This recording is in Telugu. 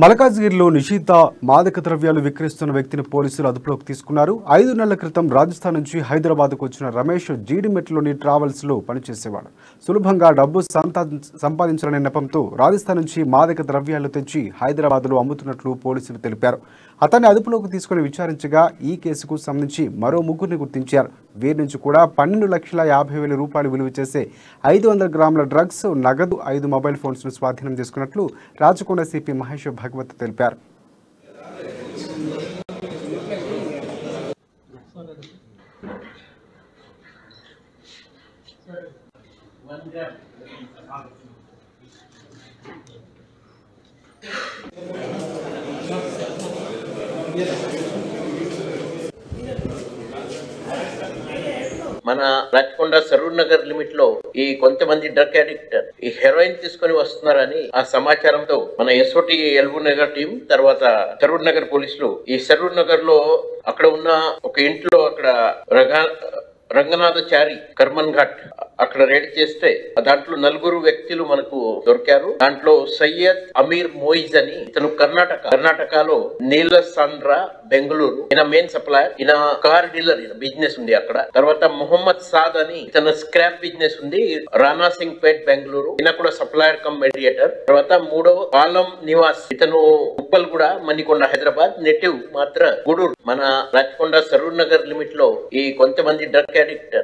మల్కాజ్గిరిలో నిషిద్ధ మాదక ద్రవ్యాలు విక్రయిస్తున్న వ్యక్తిని పోలీసులు అదుపులోకి తీసుకున్నారు. 5 నెలల క్రితం రాజస్థాన్ నుంచి హైదరాబాద్కు వచ్చిన రమేష్ జీడిమెట్లోని ట్రావెల్స్లో పనిచేసేవాడు. సులభంగా డబ్బు సంపాదించాలనే నెపంతో రాజస్థాన్ నుంచి మాదక ద్రవ్యాలు తెచ్చి హైదరాబాద్లో అమ్ముతున్నట్లు పోలీసులు తెలిపారు. అతన్ని అదుపులోకి తీసుకుని విచారించగా ఈ కేసుకు సంబంధించి మరో ముగ్గురిని గుర్తించారు. వీరి నుంచి కూడా 12,50,000 రూపాయలు విలువ చేసే 500 గ్రాముల డ్రగ్స్, నగదు, 5 మొబైల్ ఫోన్స్ను స్వాధీనం చేసుకున్నట్లు రాచకొండ సిపి మహేష్ భగవత్ తెలిపారు. మన రాచకొండ సరూర్ నగర్ లిమిట్ లో ఈ కొంతమంది డ్రగ్ అడిక్ట్ ఈ హెరోయిన్ తీసుకొని వస్తున్నారని ఆ సమాచారంతో మన ఎస్ఓటి ఎల్బూ నగర్ టీం తర్వాత సరూర్ నగర్ పోలీసులు ఈ సరూర్ నగర్ లో అక్కడ ఉన్న ఒక ఇంట్లో అక్కడ రంగనాథచారి కర్మన్ ఘాట్ అక్కడ రేడ్ చేస్తే దాంట్లో 4 వ్యక్తులు మనకు దొరికారు. దాంట్లో సయ్యద్ అమీర్ మోయిజ్ అని ఇతను కర్ణాటకలో నీల సాండ్రా బెంగళూరు ఈయన మెయిన్ సప్లయర్, ఈయన కార్ డీలర్, ఈయన బిజినెస్ ఉంది అక్కడ. తర్వాత మొహమ్మద్ సాద్ అని ఇతను స్క్రాప్ బిజినెస్ ఉంది రానా సింగ్ పేట్ బెంగళూరు, ఈయన కూడా సప్లయర్ కమ్ మెడియేటర్. తర్వాత 3వ ఆలం నివాస్, ఇతను ఉప్పల్ కూడా మణికొండ హైదరాబాద్, నెటివ్ మాత్రం గూడూరు. మన రాచకొండ సరూర్ నగర్ లిమిట్ లో ఈ కొంతమంది డ్రగ్ అడిక్ట్